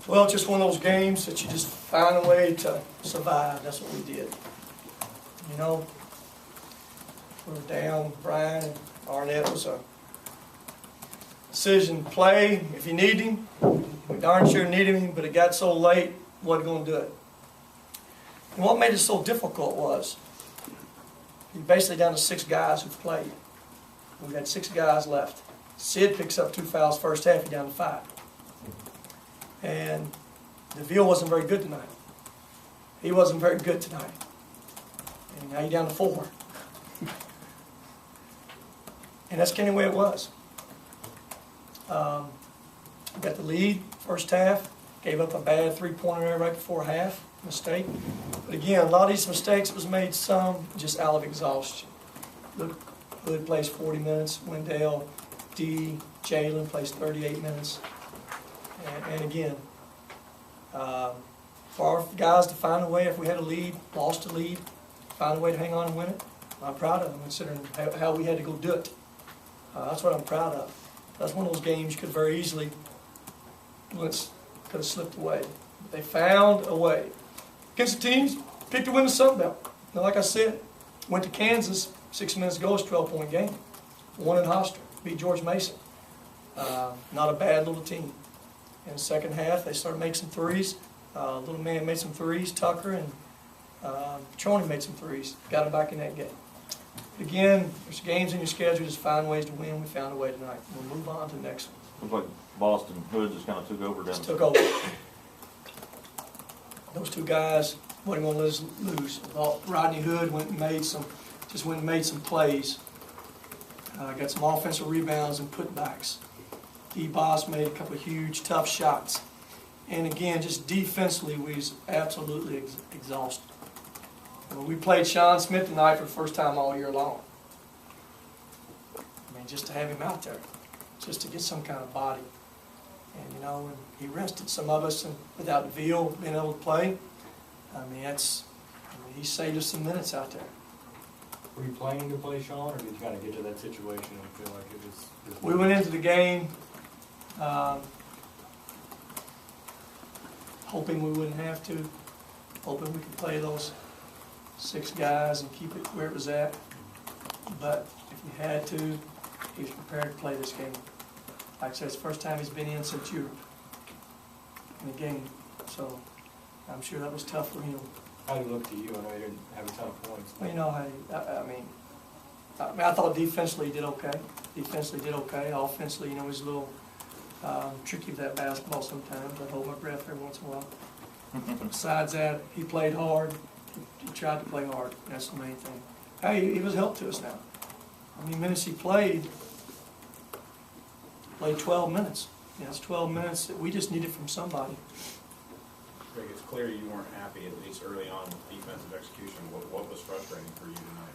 Well, it's just one of those games that you just find a way to survive. That's what we did. You know, we were down. Brian and Arnett was a decision play. If you need him, we darn sure needed him, but it got so late, wasn't going to do it. And what made it so difficult was you're basically down to 6 guys who've played. We've got 6 guys left. Sid picks up 2 fouls first half, you're down to 5. And DeVille wasn't very good tonight. He wasn't very good tonight. And now you're down to 4. And that's kind of the way it was. We got the lead first half, gave up a bad 3-pointer there right before half, mistake. But again, a lot of these mistakes was made some just out of exhaustion. Look, Hood plays 40 minutes, Wendell, D, Jalen plays 38 minutes. And again, for our guys to find a way, if we had a lead, lost a lead, find a way to hang on and win it, I'm proud of them considering how we had to go do it. That's what I'm proud of. That's one of those games you could very easily, could have slipped away. But they found a way. Against the teams, picked to win the Sun Belt. Now, like I said, went to Kansas 6 minutes ago, it's a 12-point game. Won in Hofstra, beat George Mason. Not a bad little team. In the second half, they started making some threes. Little man made some threes, Tucker, and Troney made some threes. Got him back in that game. Again, there's games in your schedule, just find ways to win. We found a way tonight. We'll move on to the next one. Looks like Boston Hood just kind of took over down. Just took over. Those 2 guys wasn't going to let us lose. Rodney Hood went and made some plays. Got some offensive rebounds and putbacks. D. Boss made a couple of huge, tough shots. And again, just defensively, we was absolutely exhausted. We played Sean Smith tonight for the first time all year long. I mean, just to have him out there, just to get some kind of body. And, you know, and he rested some of us, and without DeVille being able to play, I mean, he saved us some minutes out there. Were you planning to play Sean, or did you kind of get to that situation and feel like it was We went into the game hoping we wouldn't have to, hoping we could play those 6 guys and keep it where it was at. But if we had to, he was prepared to play this game. Like I said, it's the first time he's been in since Europe in the game. So I'm sure that was tough for him. How did it look to you? I know you didn't have a ton of points. Well, you know, I thought defensively he did okay. Defensively did okay. Offensively, you know, he's a little tricky with that basketball sometimes. I hold my breath every once in a while. Besides that, he played hard. He tried to play hard. That's the main thing. Hey, he was a help to us now. How many minutes he played? Played 12 minutes. Yeah, that's 12 minutes that we just needed from somebody. Greg, it's clear you weren't happy, at least early on, with defensive execution. What was frustrating for you tonight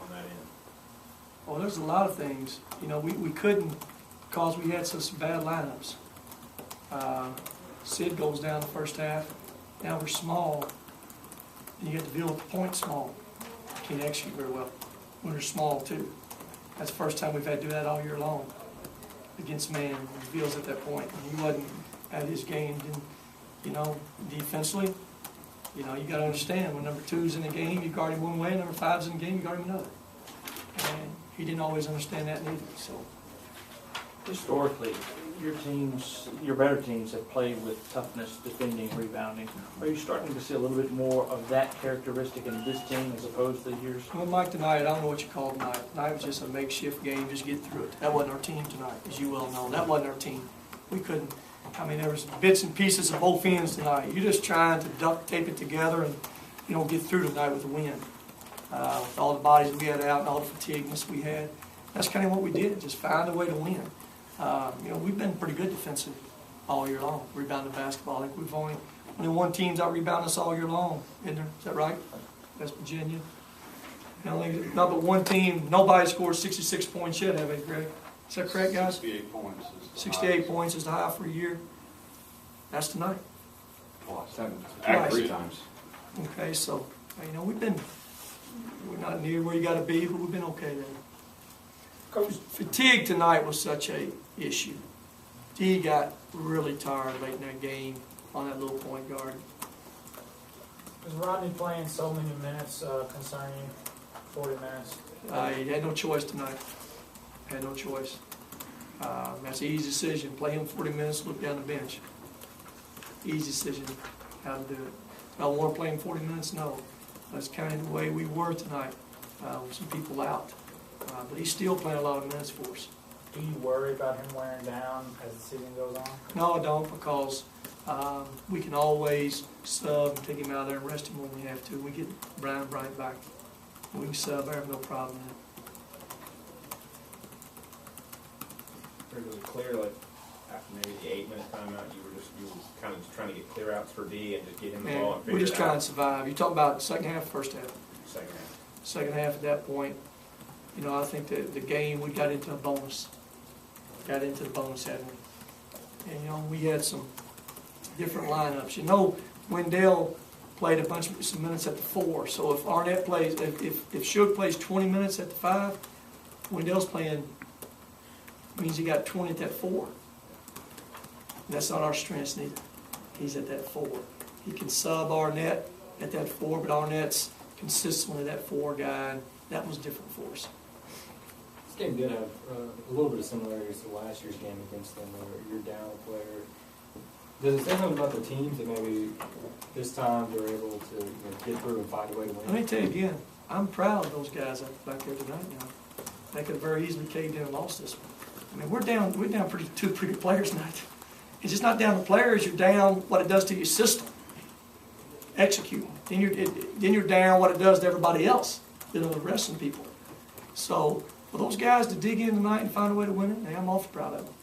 on that end? Well, there's a lot of things. You know, we couldn't because we had such bad lineups. Sid goes down the first half. Now we're small. And you get to deal with the point small. Can't execute very well when they're small, too. That's the first time we've had to do that all year long against man. Feels at that point. He wasn't at his game. Didn't, you know, defensively, you know, you got to understand when number 2's in the game, you guard him one way, number 5's in the game, you guard him another. And he didn't always understand that neither. So historically, your teams, your better teams, have played with toughness, defending, rebounding. Are you starting to see a little bit more of that characteristic in this team as opposed to years? well, Mike, tonight, I don't know what you call tonight. Tonight was just a makeshift game, just get through it. That wasn't our team tonight, as you well know. That wasn't our team. We couldn't. I mean, there was bits and pieces of both ends tonight. You're just trying to duct tape it together and, you know, get through tonight with the win. With all the bodies we had out and all the fatigueness we had. That's kind of what we did, just find a way to win. You know, we've been pretty good defensive all year long, rebounding basketball. I think we've only one team's out rebounding us all year long, isn't there? Is that right? West Virginia. Not but one team, nobody scored 66 points yet, have they, Greg? Is that correct, guys? 68 points. 68 points is the high for a year. That's tonight. Twice. 3 times. Okay, so, you know, we're not near where you got to be, but we've been okay there. Coach, fatigue tonight was such a issue. He got really tired late in that game. on that little point guard. Is Rodney playing so many minutes concerning you? 40 minutes? He had no choice tonight. Had no choice. That's an easy decision. Play him 40 minutes, look down the bench. Easy decision how to do it. I want to play him 40 minutes? No. That's kind of the way we were tonight, with some people out. But he's still playing a lot of minutes for us. Do you worry about him wearing down as the season goes on? No, I don't, because we can always sub and take him out there and rest him when we have to. We get Brian Bryant back. We can sub, I have no problem in it. Or was it clear, like, after maybe the 8-minute timeout, you were kind of just trying to get clear outs for D and just get him the ball and We figure just it trying to out? survive. You talking about second half, first half? Second half. Second half at that point, you know, I think that the game, we got into a bonus. Got into the bonus, hadn't we? And, you know, we had some different lineups. You know, Wendell played a bunch of some minutes at the 4. So if Arnett plays, if Shug plays 20 minutes at the 5, Wendell's playing, means he got 20 at that 4. That's not our strength neither. He's at that 4. He can sub Arnett at that 4, but Arnett's consistently that 4 guy, and that was different for us. This game did have a little bit of similarities to last year's game against them, where you're down a player. Does it say something about the teams that maybe this time they're able to get through and find a way to win? Let me tell you again, I'm proud of those guys back there tonight now. They could have very easily caved in and lost this one. I mean, we're down two pretty good players tonight. It's just not down to players, you're down what it does to your system. Executing. Then you're down what it does to everybody else, you know, the rest of the people. So for those guys to dig in tonight and find a way to win it, hey, I'm awful proud of them.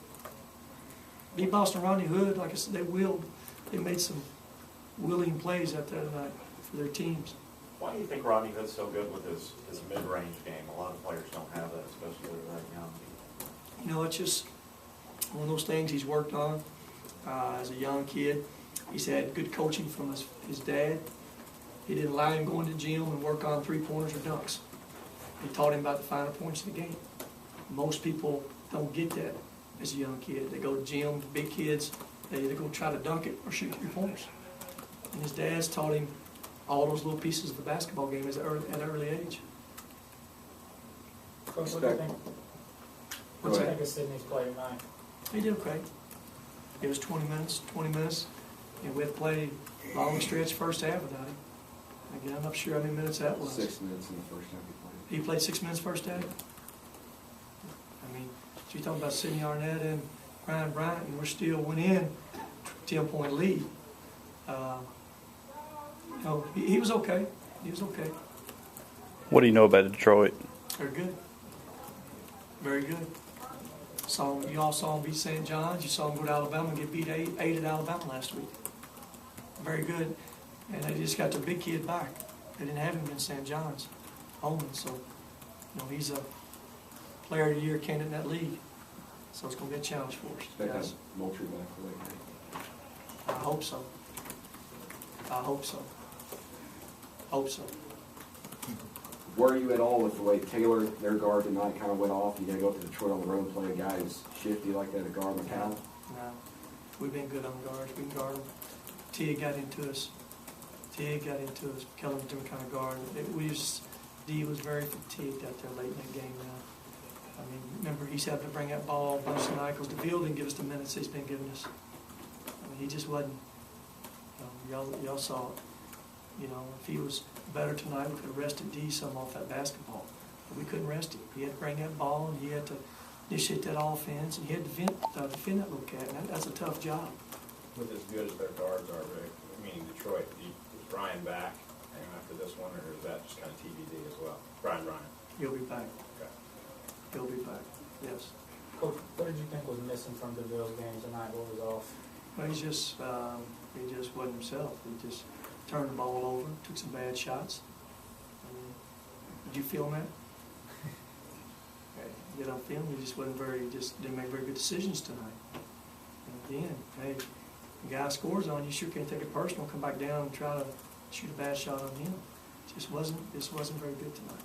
Beat Boston Rodney Hood, like I said, they made some willing plays out there tonight for their teams. Why do you think Rodney Hood's so good with his mid-range game? A lot of players don't have that, especially with that young. You know, it's just one of those things he's worked on as a young kid. He's had good coaching from his dad. He didn't allow him going to the gym and work on three-pointers or dunks. He taught him about the finer points of the game. Most people don't get that as a young kid. They go to the gym, the big kids, they either go try to dunk it or shoot three-pointers. And his dad's taught him all those little pieces of the basketball game at an early age. Coach, what do you think? What do you think of Sydney's play tonight? He did okay. It was 20 minutes, and we had to play a long stretch first half without him. Again, I'm not sure how many minutes that was. 6 minutes in the first half he played. He played 6 minutes first half? I mean, so you're talking about Sidney Arnett and Ryan Bryant, and we're still went in 10-point lead. You know, he was okay. He was okay. What do you know about Detroit? They're good. Very good. You all saw him beat St. John's. You saw him go to Alabama and get beat 8 at Alabama last week. Very good. And they just got their big kid back. They didn't have him in St. John's. Holman, so you know, he's a player of the year candidate in that league. So it's going to be a challenge for us. Expect Guys. that Moultrie back for that game. I hope so. I hope so. Hope so. Were you at all with the way Taylor, their guard tonight, kind of went off? You got to go up to Detroit on the road and play a guy who's shifty like that, a guard McCall? No. We've been good on guards. We can guard them. Tig got into us. Kelly was doing kind of guard. D was very fatigued out there late in that game now. I mean, remember, he's having to bring that ball a bunch tonight because DeVille didn't give us the minutes he's been giving us. I mean, he just wasn't, y'all saw it. You know, if he was better tonight, we could have rested D some off that basketball. But we couldn't rest him. He had to bring that ball, and he had to initiate that offense, and he had to defend that little cat. And that's a tough job. With as good as their guards are, Rick, meaning Detroit, is Brian back after this one, or is that just kind of TBD as well? Brian Bryant. He'll be back. Okay. He'll be back, yes. Coach, what did you think was missing from DeVille's game tonight? What was off? Well, he just wasn't himself. He just turned the ball over, took some bad shots. Did you feel that? Get on film, he just didn't make very good decisions tonight. And again, hey, the guy scores on you, sure can't take it personal, come back down and try to shoot a bad shot on him. Just wasn't very good tonight.